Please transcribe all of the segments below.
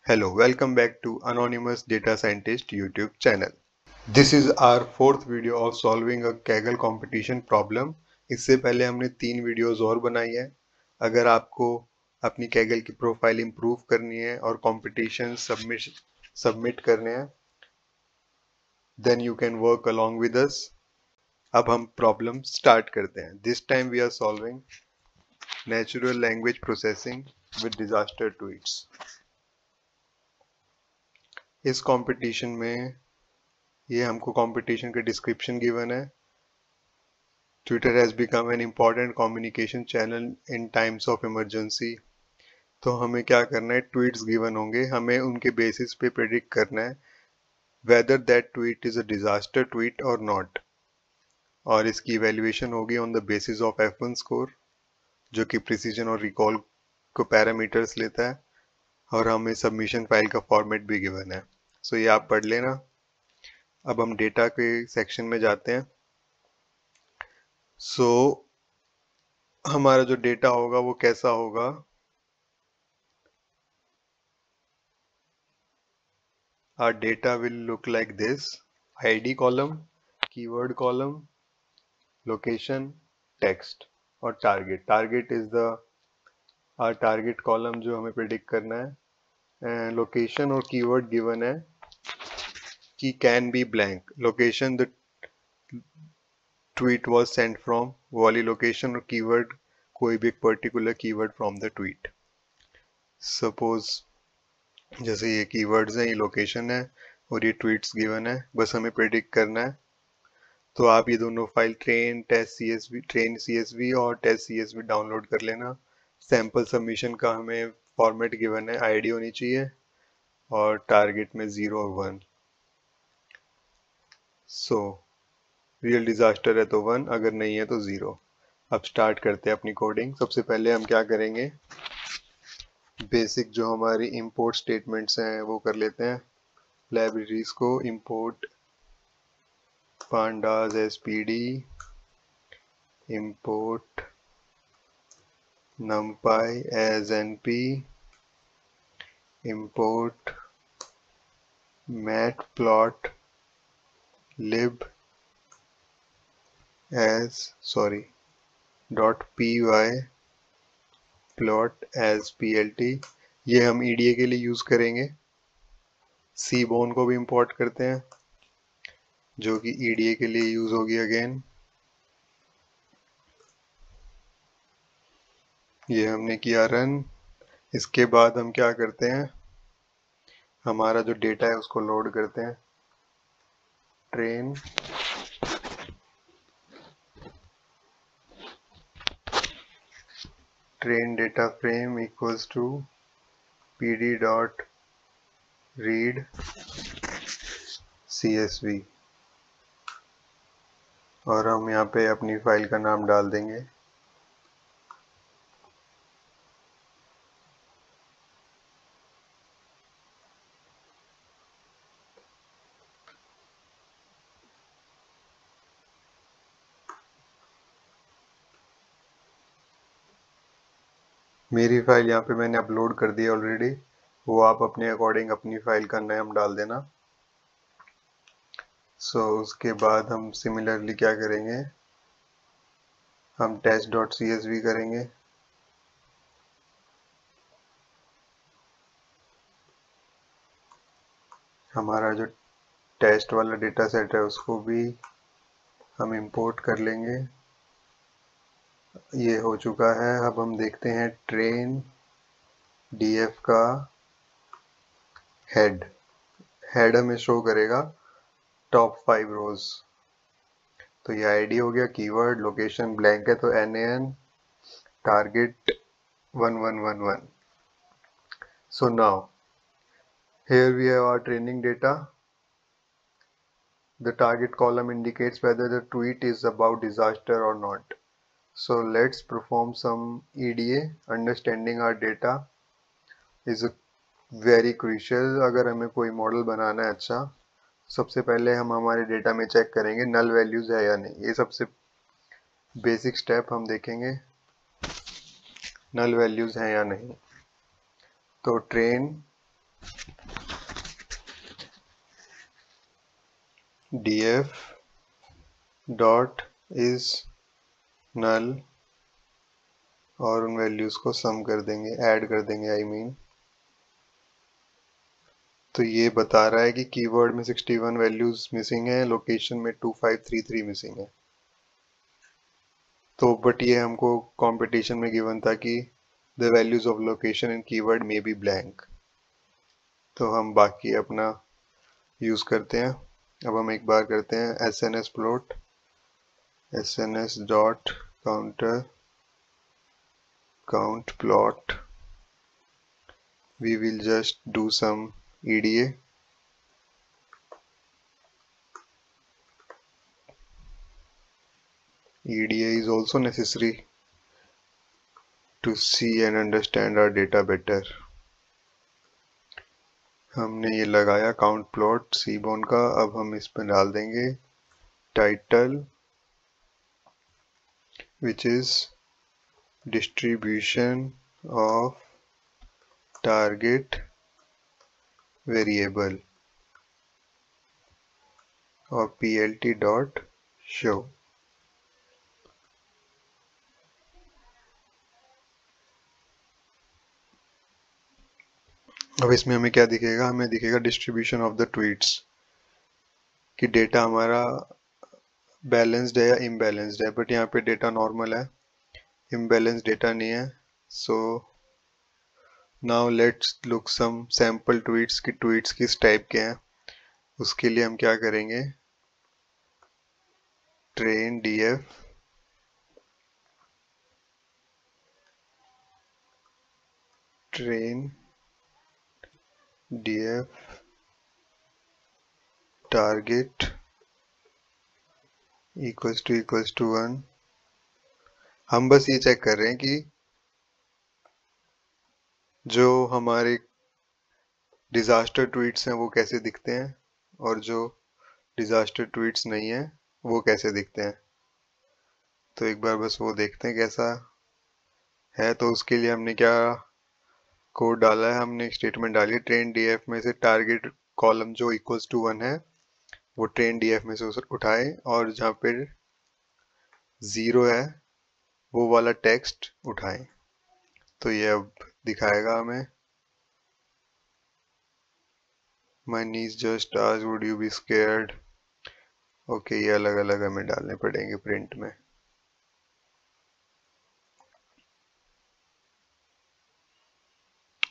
Hello, welcome back to Anonymous Data Scientist YouTube channel. This is our fourth video of solving a Kaggle competition problem. इससे पहले हमने 3 videos और बनाई है. अगर आपको अपनी Kaggle की प्रोफाइल इंप्रूव करनी है और कंपटीशन सबमिट करने हैं, then you can work along with us. अब हम प्रॉब्लम स्टार्ट करते हैं. This time we are solving natural language processing with disaster tweets. इस कंपटीशन में ये हमको कंपटीशन का डिस्क्रिप्शन गिवन है. Twitter has become an important communication channel in times of emergency. तो हमें क्या करना है, ट्वीट्स गिवन होंगे, हमें उनके बेसिस पे प्रेडिक्ट करना है whether that tweet is a disaster tweet और नॉट. और इसकी इवेल्युएशन होगी on the basis of F1 score, जो कि प्रिसीजन और रिकॉल को पैरामीटर्स लेता है. और हमें सबमिशन फाइल का फॉर्मेट भी गिवन है. सो ये आप पढ़ लेना. अब हम डेटा के सेक्शन में जाते हैं. सो हमारा जो डेटा होगा वो कैसा होगा, our data will look like this: ID column, keyword column, location, text और target. Target is the our target column जो हमें predict करना है. लोकेशन और कीवर्ड गिवन है कि can be blank. Location the tweet was sent from, वो वाली लोकेशन, और कीवर्ड कोई भी एक particular keyword from the tweet. Suppose जैसे ये कीवर्ड्स हैं, ये लोकेशन है और ये ट्वीट्स गिवन है, बस हमें प्रेडिक्ट करना है. तो आप ये दोनों फाइल ट्रेन CSV और टेस्ट CSV डाउनलोड कर लेना. सैम्पल सबमिशन का हमें फॉर्मेट गिवन है, आईडी होनी चाहिए और टारगेट में 0 और 1. सो रियल डिजास्टर है तो 1, अगर नहीं है तो 0. अब स्टार्ट करते हैं अपनी कोडिंग. सबसे पहले हम क्या करेंगे, बेसिक जो हमारी इंपोर्ट स्टेटमेंट्स हैं वो कर लेते हैं. लाइब्रेरीज को import pandas spd, import numpy as np, import matplotlib as .py, plot as plt. ये हम ईडीए के लिए यूज करेंगे. सीबोन को भी इंपोर्ट करते हैं जो कि ईडीए के लिए यूज होगी अगेन. ये हमने किया रन. इसके बाद हम क्या करते हैं, हमारा जो डेटा है उसको लोड करते हैं. Train data frame equals to pd dot read CSV, और हम यहाँ पे अपनी फाइल का नाम डाल देंगे. मेरी फाइल यहाँ पे मैंने अपलोड कर दी ऑलरेडी, वो आप अपने अकॉर्डिंग अपनी फाइल का नाम डाल देना. सो उसके बाद हम सिमिलरली क्या करेंगे, हम test.csv करेंगे. हमारा जो टेस्ट वाला डेटा सेट है उसको भी हम इंपोर्ट कर लेंगे. ये हो चुका है. अब हम देखते हैं ट्रेन df का हेड हमें शो करेगा टॉप 5 रोज. तो ये आईडी हो गया, कीवर्ड, लोकेशन ब्लैंक है तो NaN, target 1111. So now here we have our training data. The target column indicates whether the tweet is about disaster or not. So let's perform some EDA. Understanding our data is very crucial. अगर हमें कोई model बनाना है अच्छा, सबसे पहले हम हमारे data में चेक करेंगे नल वैल्यूज है या नहीं. ये सबसे बेसिक स्टेप हम देखेंगे, नल वैल्यूज हैं या नहीं. तो train df dot is null और उन वैल्यूज को सम कर देंगे, ऐड कर देंगे आई मीन। तो ये बता रहा है कि कीवर्ड में 61 वैल्यूज मिसिंग है, लोकेशन में 2533 मिसिंग है। तो बट ये हमको कंपटीशन में गिवन था कि the values of location in keyword may be blank. तो हम बाकी अपना यूज करते हैं। अब हम एक बार करते हैं SNS plot, SNS dot counter count plot. We will just do some EDA. EDA is also necessary to see and understand our data better. हमने ये लगाया काउंट प्लॉट सीबोन का। अब हम इस पर डाल देंगे title which is distribution of target variable और plt dot show। अब इसमें हमें क्या दिखेगा, हमें दिखेगा डिस्ट्रीब्यूशन ऑफ द ट्वीट्स कि डेटा हमारा बैलेंस्ड है या इम्बैलेंस्ड है। बट यहाँ पे डेटा नॉर्मल है, इम्बैलेंस्ड डेटा नहीं है। So now let's look some sample tweets की ट्वीट्स किस टाइप के हैं। उसके लिए हम क्या करेंगे, train df train df target equals to 1। हम बस ये चेक कर रहे हैं कि जो हमारे डिजास्टर ट्वीट्स हैं वो कैसे दिखते हैं और जो डिजास्टर ट्वीट्स नहीं है वो कैसे दिखते हैं। तो एक बार बस वो देखते हैं कैसा है। तो उसके लिए हमने क्या कोड डाला है, हमने एक स्टेटमेंट डाली है ट्रेन df में से टारगेट कॉलम जो इक्वल्स टू 1 है वो ट्रेन df में से उसे उठाए और जहाँ पे 0 है वो वाला टेक्स्ट उठाएं। तो ये अब दिखाएगा हमें My niece just asked would you be scared। Okay, ये अलग अलग हमें डालने पड़ेंगे प्रिंट में।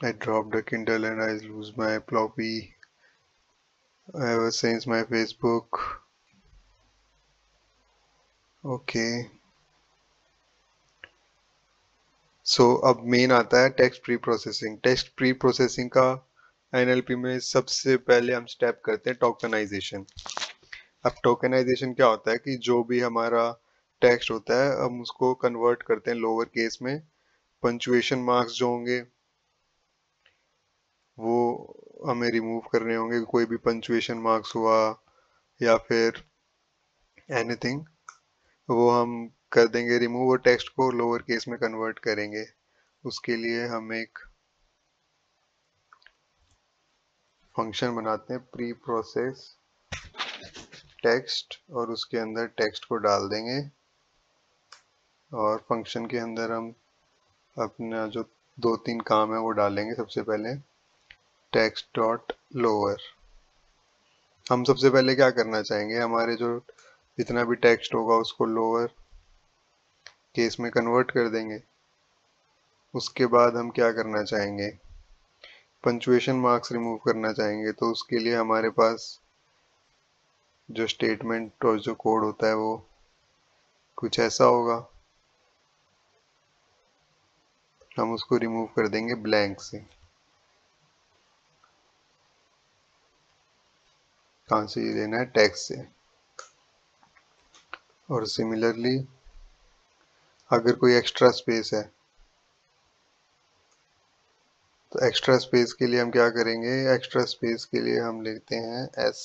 I dropped a Kindle and I lose my floppy ever since my Facebook। Okay so अब मेन आता है text pre processing. Text pre processing का NLP में सबसे पहले हम स्टेप करते हैं टोकनाइजेशन। अब टोकनाइजेशन क्या होता है कि जो भी हमारा टेक्स्ट होता है हम उसको कन्वर्ट करते हैं लोअर केस में। पंचुएशन मार्क्स जो होंगे वो हमें रिमूव करने होंगे, कोई भी पंचुएशन मार्क्स हुआ या फिर एनीथिंग वो हम कर देंगे रिमूव और टेक्स्ट को लोअर केस में कन्वर्ट करेंगे। उसके लिए हम एक फंक्शन बनाते हैं प्री प्रोसेस टेक्स्ट और उसके अंदर टेक्स्ट को डाल देंगे और फंक्शन के अंदर हम अपना जो 2-3 काम है वो डालेंगे। सबसे पहले टेक्स्ट डॉट लोअर। हम सबसे पहले क्या करना चाहेंगे, हमारे जो जितना भी टेक्स्ट होगा उसको लोअर केस में कन्वर्ट कर देंगे। उसके बाद हम क्या करना चाहेंगे, पंचुएशन मार्क्स रिमूव करना चाहेंगे। तो उसके लिए हमारे पास जो स्टेटमेंट और जो कोड होता है वो कुछ ऐसा होगा। हम उसको रिमूव कर देंगे ब्लैंक से। कहाँ से ये लेना है, टेक्स्ट से। और सिमिलरली अगर कोई एक्स्ट्रा स्पेस है तो एक्स्ट्रा स्पेस के लिए हम क्या करेंगे, एक्स्ट्रा स्पेस के लिए हम लेते हैं S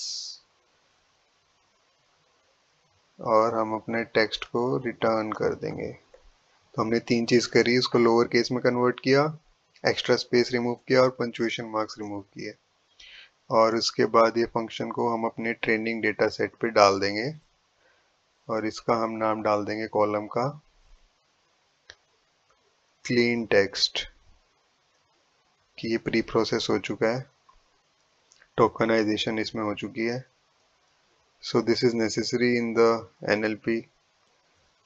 और हम अपने टेक्स्ट को रिटर्न कर देंगे। तो हमने 3 चीज़ करी, उसको लोअर केस में कन्वर्ट किया, एक्स्ट्रा स्पेस रिमूव किया और पंचुएशन मार्क्स रिमूव किए। और उसके बाद ये फंक्शन को हम अपने ट्रेनिंग डेटा सेट पे डाल देंगे और इसका हम नाम डाल देंगे कॉलम का क्लीन टेक्स्ट कि ये प्री प्रोसेस हो चुका है, टोकनाइजेशन इसमें हो चुकी है। So this is necessary in the NLP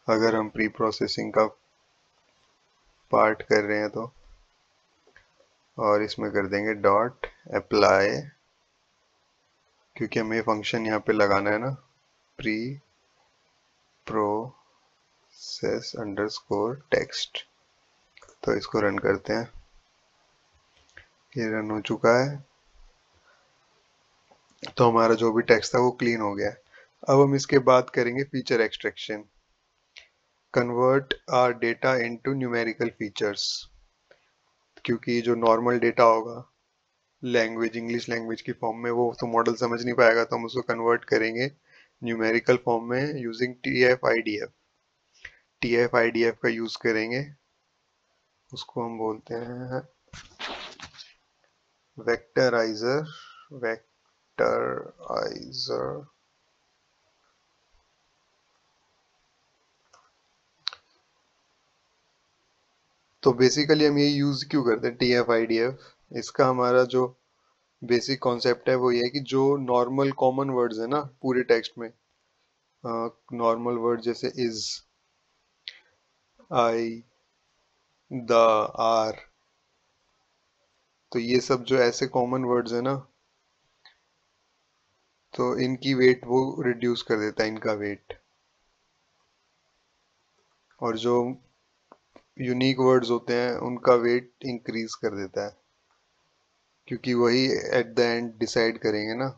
अगर हम प्री प्रोसेसिंग का पार्ट कर रहे हैं तो। और इसमें कर देंगे डॉट अप्लाई, क्योंकि हमें फंक्शन यहाँ पे लगाना है ना, प्री प्रोसेस अंडरस्कोर टेक्स्ट। तो इसको रन करते हैं, ये रन हो चुका है। तो हमारा जो भी टेक्स्ट था वो क्लीन हो गया है। अब हम इसके बाद करेंगे feature extraction, convert our data into numerical features. क्योंकि जो नॉर्मल डेटा होगा लैंग्वेज, इंग्लिश लैंग्वेज की फॉर्म में, वो तो मॉडल समझ नहीं पाएगा, तो हम उसको कन्वर्ट करेंगे न्यूमेरिकल फॉर्म में यूजिंग TF-IDF। TF-IDF का यूज करेंगे, उसको हम बोलते हैं वेक्टराइजर। वेक्टराइजर तो बेसिकली हम ये यूज क्यों करते हैं TF-IDF, इसका हमारा जो बेसिक कॉन्सेप्ट है वो ये है कि जो नॉर्मल कॉमन वर्ड्स है ना पूरे टेक्स्ट में, नॉर्मल वर्ड जैसे इज, आई, द, आर, तो ये सब जो ऐसे कॉमन वर्ड्स है ना, तो इनकी वेट वो रिड्यूस कर देता है, इनका वेट। और जो यूनिक वर्ड्स होते हैं उनका वेट इंक्रीज कर देता है, क्योंकि वही एट द एंड डिसाइड करेंगे ना।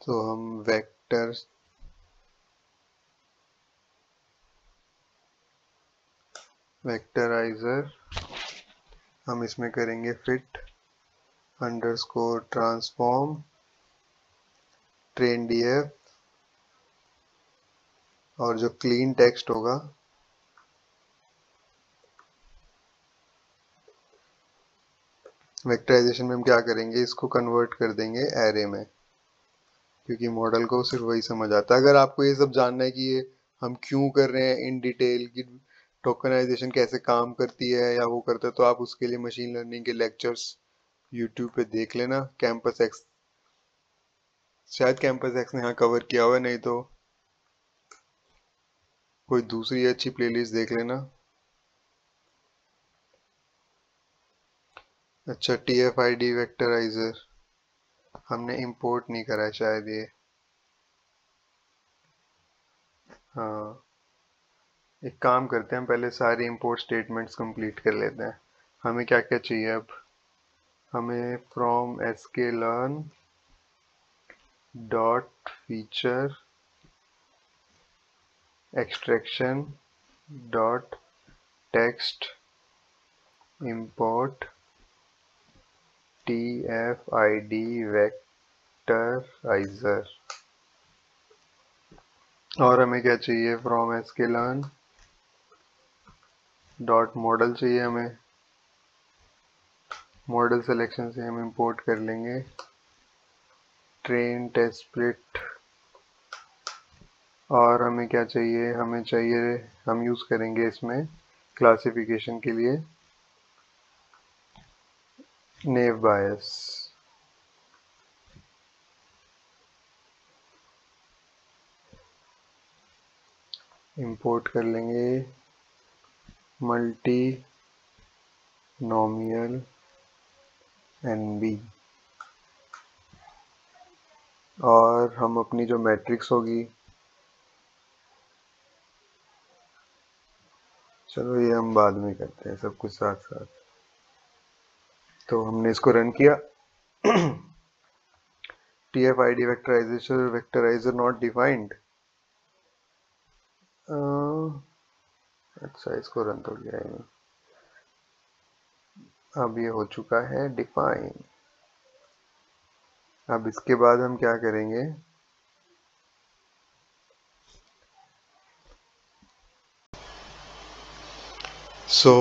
तो हम वेक्टराइजर हम इसमें करेंगे fit underscore transform train DF, और जो क्लीन टेक्स्ट होगा वेक्टराइजेशन में हम क्या करेंगे, इसको कन्वर्ट कर देंगे एरे में, क्योंकि मॉडल को सिर्फ वही समझ आता है। अगर आपको ये सब जानना है कि ये हम क्यों कर रहे हैं इन डिटेल, कि टोकनाइजेशन कैसे काम करती है या वो करता है, तो आप उसके लिए मशीन लर्निंग के लेक्चर्स यूट्यूब पे देख लेना। कैंपस एक्स, शायद कैंपस एक्स ने यहाँ कवर किया हुआ है, नहीं तो कोई दूसरी अच्छी प्लेलिस्ट देख लेना। अच्छा, TF-ID वेक्टराइजर हमने इंपोर्ट नहीं करा है शायद ये। हाँ, एक काम करते हैं, पहले सारी इंपोर्ट स्टेटमेंट्स कंप्लीट कर लेते हैं। हमें क्या क्या चाहिए अब, हमें from sklearn dot feature extraction dot text import TF-ID वेक्टराइजर। और हमें क्या चाहिए, फ्रॉम sklearn डॉट मॉडल चाहिए हमें, मॉडल सिलेक्शन से हम इंपोर्ट कर लेंगे ट्रेन टेस्ट स्प्लिट। और हमें क्या चाहिए, हमें चाहिए, हम यूज़ करेंगे इसमें क्लासिफिकेशन के लिए नेव बायस। इंपोर्ट कर लेंगे मल्टी नॉमियल NB। और हम अपनी जो मैट्रिक्स होगी, चलो ये हम बाद में करते हैं सब कुछ साथ साथ। तो हमने इसको रन किया। TF-ID वेक्टराइजर not defined. अच्छा, इसको रन तो किया है, अब ये हो चुका है डिफाइन। अब इसके बाद हम क्या करेंगे, सो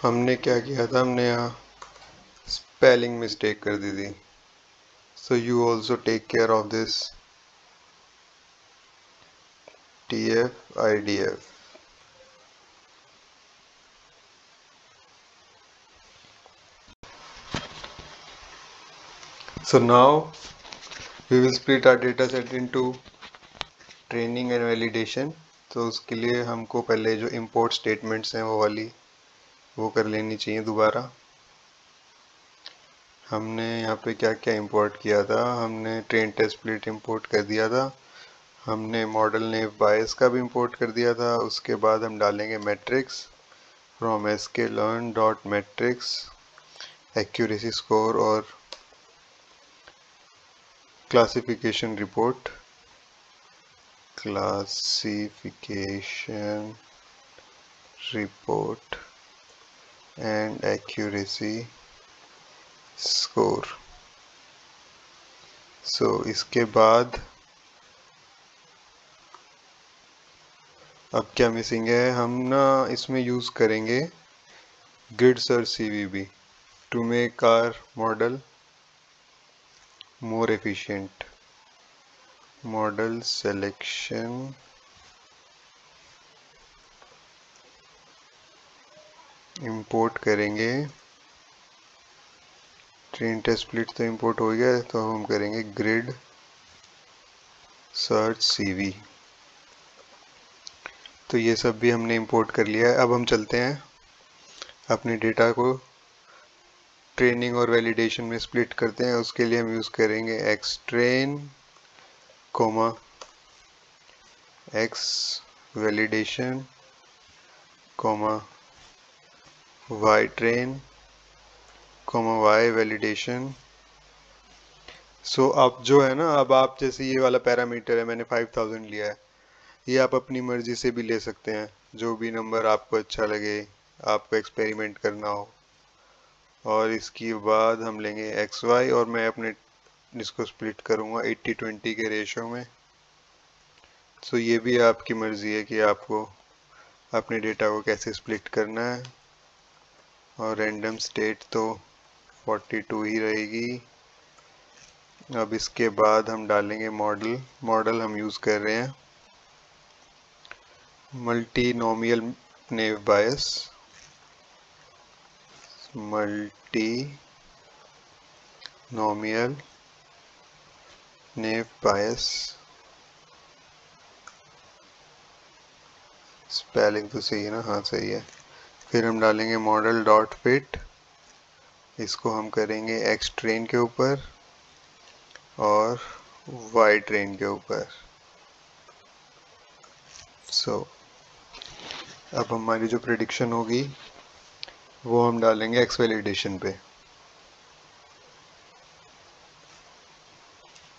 हमने क्या किया था, हमने यहाँ स्पेलिंग मिस्टेक कर दी थी. So you also take care of this. TF-IDF. So now we will split our data set into training and validation. तो उसके लिए हमको पहले जो import statements हैं वो कर लेनी चाहिए दोबारा. हमने यहाँ पे क्या क्या import किया था, हमने train test split import कर दिया था, हमने model naive bias का भी import कर दिया था. उसके बाद हम डालेंगे metrics from sklearn.metrics accuracy score और classification report and accuracy score. So इसके बाद अब क्या मिसिंग है, हम ना इसमें यूज करेंगे grid search CVB to make our model more efficient. Model selection import करेंगे. ट्रेन टेस्ट स्प्लिट तो इंपोर्ट हो गया, तो हम करेंगे ग्रिड सर्च CV. तो ये सब भी हमने इंपोर्ट कर लिया है. अब हम चलते हैं अपने डेटा को ट्रेनिंग और वैलिडेशन में स्प्लिट करते हैं. उसके लिए हम यूज़ करेंगे xtrain, x validation, ytrain, y validation. सो अब जो है ना, अब आप जैसे ये वाला पैरामीटर है, मैंने 5000 लिया है, ये आप अपनी मर्जी से भी ले सकते हैं, जो भी नंबर आपको अच्छा लगे, आपको एक्सपेरिमेंट करना हो. और इसके बाद हम लेंगे XY और मैं अपने इसको स्प्लिट करूँगा 80-20 के रेशो में. सो ये भी आपकी मर्जी है कि आपको अपने डेटा को कैसे स्प्लिट करना है. और रैंडम स्टेट तो 42 ही रहेगी. अब इसके बाद हम डालेंगे मॉडल हम यूज़ कर रहे हैं मल्टीनोमियल नेव बायस. स्पेलिंग तो सही है ना? हाँ सही है. फिर हम डालेंगे मॉडल डॉट फिट. इसको हम करेंगे एक्स ट्रेन के ऊपर और वाई ट्रेन के ऊपर. सो अब हमारी जो प्रेडिक्शन होगी वो हम डालेंगे एक्स वैलिडेशन पे.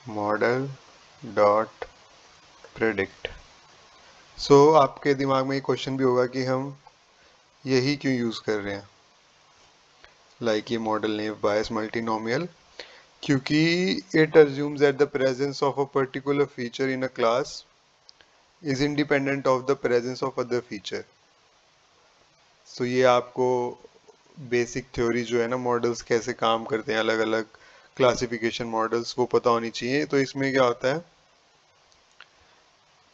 Model dot predict. सो आपके दिमाग में एक क्वेश्चन भी होगा कि हम यही क्यों यूज़ कर रहे हैं, लाइक ये मॉडल नेव बायस मल्टीनोमियल, क्योंकि it assumes that the presence of a particular feature in a class is independent of the presence of other feature. So ये आपको बेसिक थ्योरी जो है ना, मॉडल्स कैसे काम करते हैं, अलग अलग क्लासिफिकेशन मॉडल्स, वो पता होनी चाहिए. तो इसमें क्या होता है,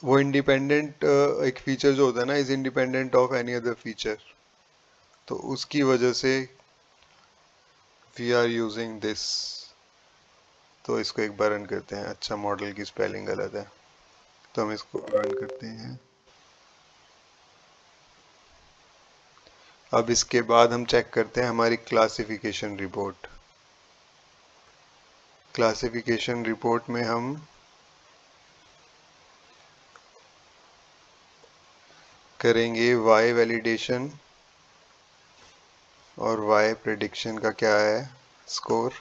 वो इंडिपेंडेंट एक फीचर जो होता है ना, is independent of any other feature. तो उसकी वजह से वी आर यूजिंग दिस. तो इसको एक बार रन करते हैं. अच्छा, मॉडल की स्पेलिंग गलत है, तो हम इसको रन करते हैं. अब इसके बाद हम चेक करते हैं हमारी क्लासिफिकेशन रिपोर्ट. क्लासिफिकेशन रिपोर्ट में हम करेंगे y वैलिडेशन और y प्रेडिक्शन का क्या है स्कोर.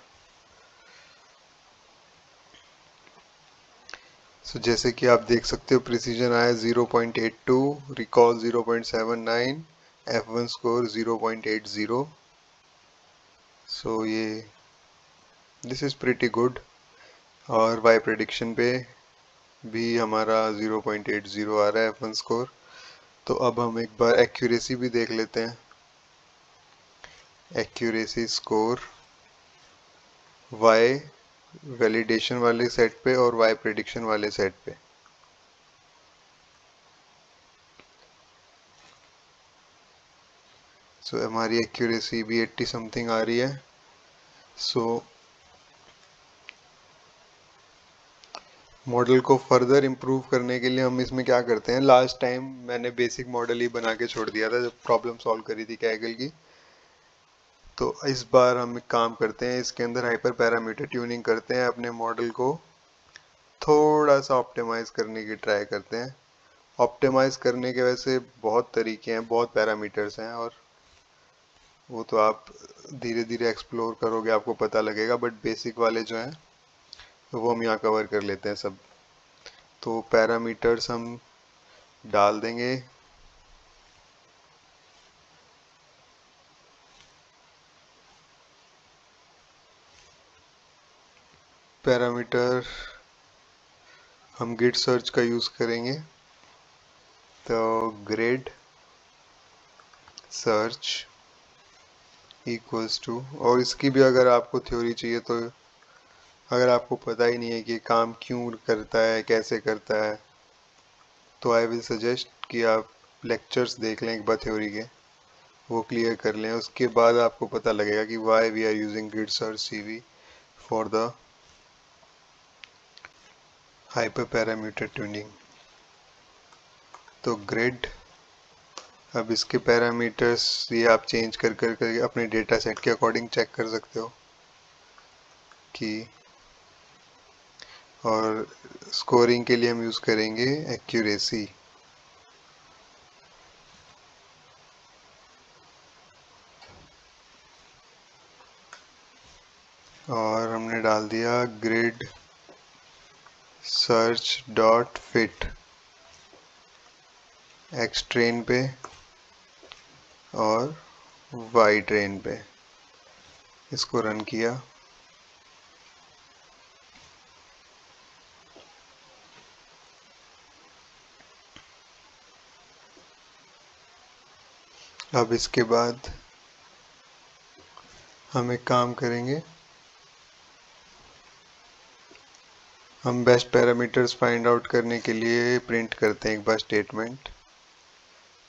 सो जैसे कि आप देख सकते हो, प्रिसीजन आया 0.82, रिकॉल 0.79, F1 स्कोर 0.80. सो ये दिस इज़ प्रिटी गुड. और y प्रेडिक्शन पे भी हमारा 0.80 आ रहा है F1 स्कोर. तो अब हम एक बार एक्यूरेसी भी देख लेते हैं. एक्यूरेसी स्कोर y वैलिडेशन वाले सेट पे और y प्रेडिक्शन वाले सेट पे। सो हमारी एक्यूरेसी भी 80 समथिंग आ रही है। सो मॉडल को फर्दर इम्प्रूव करने के लिए हम इसमें क्या करते हैं, लास्ट टाइम मैंने बेसिक मॉडल ही बना के छोड़ दिया था जब प्रॉब्लम सॉल्व करी थी कैगल की। तो इस बार हम एक काम करते हैं, इसके अंदर हाइपर पैरामीटर ट्यूनिंग करते हैं, अपने मॉडल को थोड़ा सा ऑप्टिमाइज करने की ट्राई करते हैं। ऑप्टिमाइज करने के वैसे बहुत तरीके हैं, बहुत पैरामीटर्स हैं, और वो तो आप धीरे धीरे एक्सप्लोर करोगे आपको पता लगेगा, बट बेसिक वाले जो हैं वो हम यहाँ कवर कर लेते हैं सब। तो पैरामीटर्स हम डाल देंगे। पैरामीटर हम गिट सर्च का यूज़ करेंगे। तो ग्रिड सर्च इक्वल्स टू, और इसकी भी अगर आपको थ्योरी चाहिए तो अगर आपको पता ही नहीं है कि काम क्यों करता है कैसे करता है, तो आई विल सजेस्ट कि आप लेक्चर्स देख लें एक बार थ्योरी के, वो क्लियर कर लें, उसके बाद आपको पता लगेगा कि why we are using grid search CV for the hyper parameter tuning. तो ग्रिड, अब इसके पैरामीटर्स ये आप चेंज कर कर अपने डेटा सेट के अकॉर्डिंग चेक कर सकते हो कि, और स्कोरिंग के लिए हम यूज़ करेंगे एक्यूरेसी। और हमने डाल दिया grid search dot fit x train पे और वाई ट्रेन पे, इसको रन किया। अब इसके बाद हम एक काम करेंगे, हम बेस्ट पैरामीटर्स फाइंड आउट करने के लिए प्रिंट करते हैं एक बार स्टेटमेंट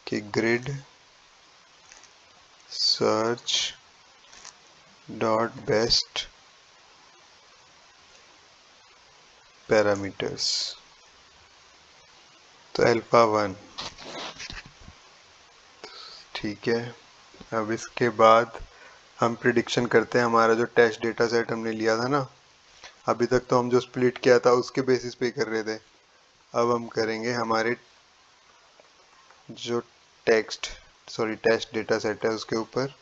कि grid search dot best parameters, तो अल्फा 1, ठीक है। अब इसके बाद हम प्रिडिक्शन करते हैं, हमारा जो टेस्ट डेटा सेट हमने लिया था ना, अभी तक तो हम जो स्प्लिट किया था उसके बेसिस पे कर रहे थे, अब हम करेंगे हमारे जो टेस्ट डेटा सेट है उसके ऊपर,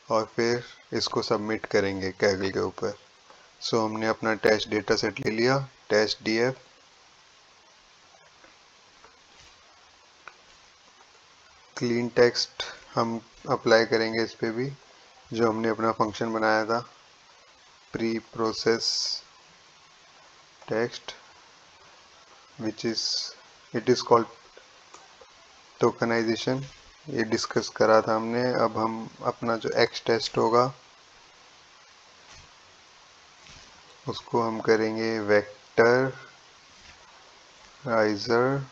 और फिर इसको सबमिट करेंगे कैगल के ऊपर। सो हमने अपना टेस्ट डेटा सेट ले लिया, टेस्ट डीएफ, क्लीन टेक्स्ट हम अप्लाई करेंगे इस पे भी, जो हमने अपना फंक्शन बनाया था pre process text which is it is called tokenization, ये डिस्कस करा था हमने। अब हम अपना जो एक्स टेस्ट होगा उसको हम करेंगे vectorizer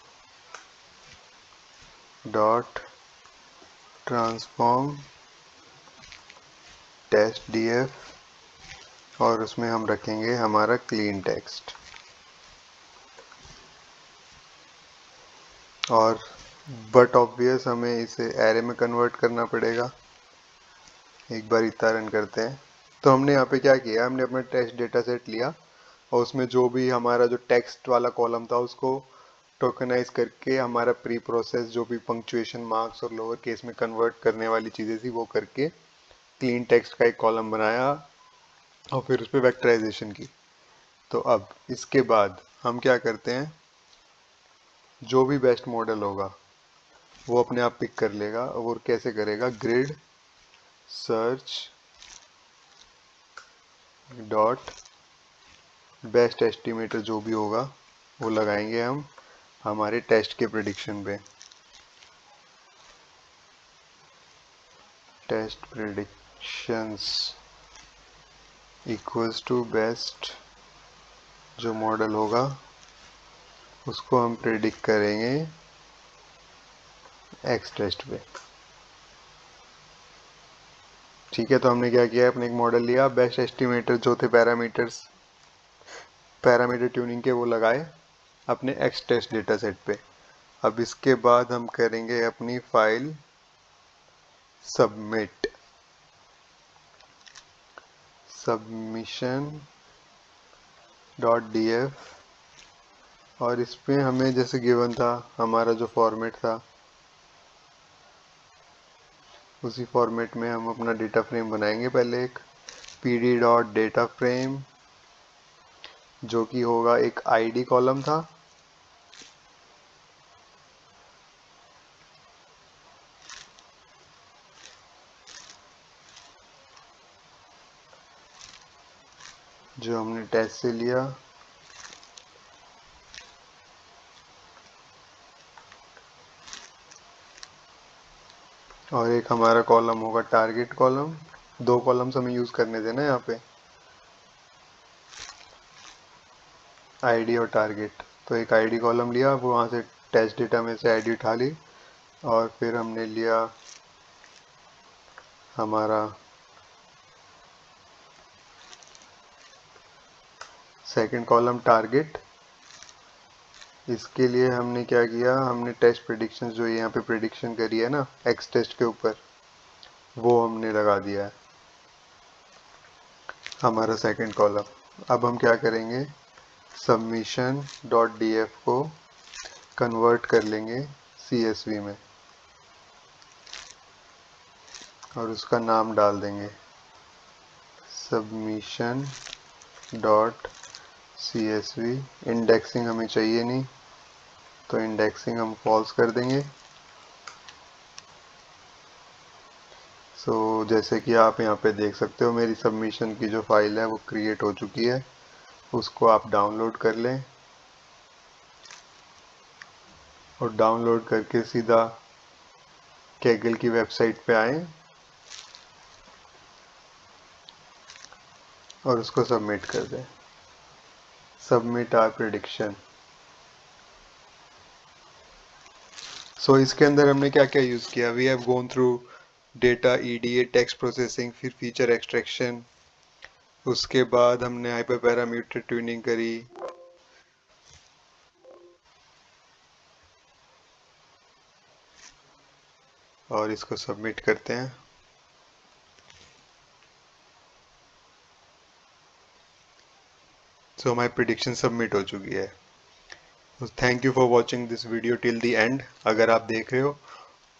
dot transform test DF, और उसमें हम रखेंगे हमारा क्लीन टेक्स्ट। और बट ऑब्वियस हमें इसे एरे में कन्वर्ट करना पड़ेगा। एक बार इतना रन करते हैं। तो हमने यहाँ पे क्या किया, हमने अपना टेस्ट डेटा सेट लिया और उसमें जो भी हमारा जो टेक्स्ट वाला कॉलम था उसको टोकनाइज करके हमारा प्री प्रोसेस जो भी पंक्चुएशन मार्क्स और लोअर केस में कन्वर्ट करने वाली चीज़ें थी वो करके क्लीन टेक्स्ट का एक कॉलम बनाया और फिर उस पर वेक्टराइजेशन की। तो अब इसके बाद हम क्या करते हैं, जो भी बेस्ट मॉडल होगा वो अपने आप पिक कर लेगा। और कैसे करेगा, grid search dot best estimator जो भी होगा वो लगाएंगे हम हमारे टेस्ट के प्रेडिक्शन पे। Test predictions equals to best जो मॉडल होगा उसको हम प्रेडिक्ट करेंगे एक्स टेस्ट पे। ठीक है, तो हमने क्या किया, अपने एक मॉडल लिया, बेस्ट एस्टिमेटर जो थे पैरामीटर ट्यूनिंग के वो लगाए अपने एक्स टेस्ट डेटा सेट पे। अब इसके बाद हम करेंगे अपनी फाइल सबमिट, submission.df, और इस पे हमें जैसे गिवन था हमारा जो फॉर्मेट था उसी फॉर्मेट में हम अपना डेटा फ्रेम बनाएंगे। पहले एक pd.dataFrame जो कि होगा एक आईडी कॉलम था, जो हमने टेस्ट से लिया, और एक हमारा कॉलम होगा टारगेट कॉलम। दो कॉलम्स हमें यूज करने थे ना यहाँ पे, आईडी और टारगेट। तो एक आईडी कॉलम लिया, वो वहाँ से टेस्ट डेटा में से आईडी उठा ली, और फिर हमने लिया हमारा सेकंड कॉलम टारगेट। इसके लिए हमने क्या किया, हमने टेस्ट प्रेडिक्शन जो यहाँ पे प्रेडिक्शन करी है ना एक्स टेस्ट के ऊपर, वो हमने लगा दिया है हमारा सेकंड कॉलम। अब हम क्या करेंगे, submission.df को कन्वर्ट कर लेंगे CSV में और उसका नाम डाल देंगे submission.csv। इंडेक्सिंग हमें चाहिए नहीं तो इंडेक्सिंग हम फॉल्स कर देंगे। जैसे कि आप यहाँ पे देख सकते हो मेरी सबमिशन की जो फाइल है वो क्रिएट हो चुकी है, उसको आप डाउनलोड कर लें और डाउनलोड करके सीधा कैगल की वेबसाइट पे आएं और उसको सबमिट कर दें। Submit our prediction. इसके अंदर हमने क्या क्या यूज़ किया, we have gone through data EDA text processing, फिर फीचर एक्सट्रैक्शन, उसके बाद हमने हाइपर पैरामीटर ट्यूनिंग करी, और इसको सबमिट करते हैं। हमारी प्रिडिक्शन सबमिट हो चुकी है। Thank you for watching this video till the end, अगर आप देख रहे हो,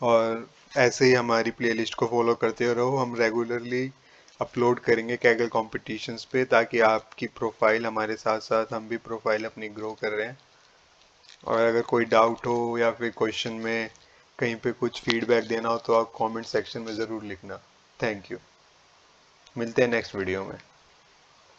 और ऐसे ही हमारी प्लेलिस्ट को फॉलो करते रहो। हम रेगुलरली अपलोड करेंगे कैगल कॉम्पिटिशन्स पे, ताकि आपकी प्रोफाइल हमारे साथ साथ हम भी प्रोफाइल अपनी ग्रो कर रहे हैं। और अगर कोई डाउट हो या फिर क्वेश्चन में कहीं पे कुछ फीडबैक देना हो तो आप कमेंट सेक्शन में ज़रूर लिखना। थैंक यू, मिलते हैं नेक्स्ट वीडियो में।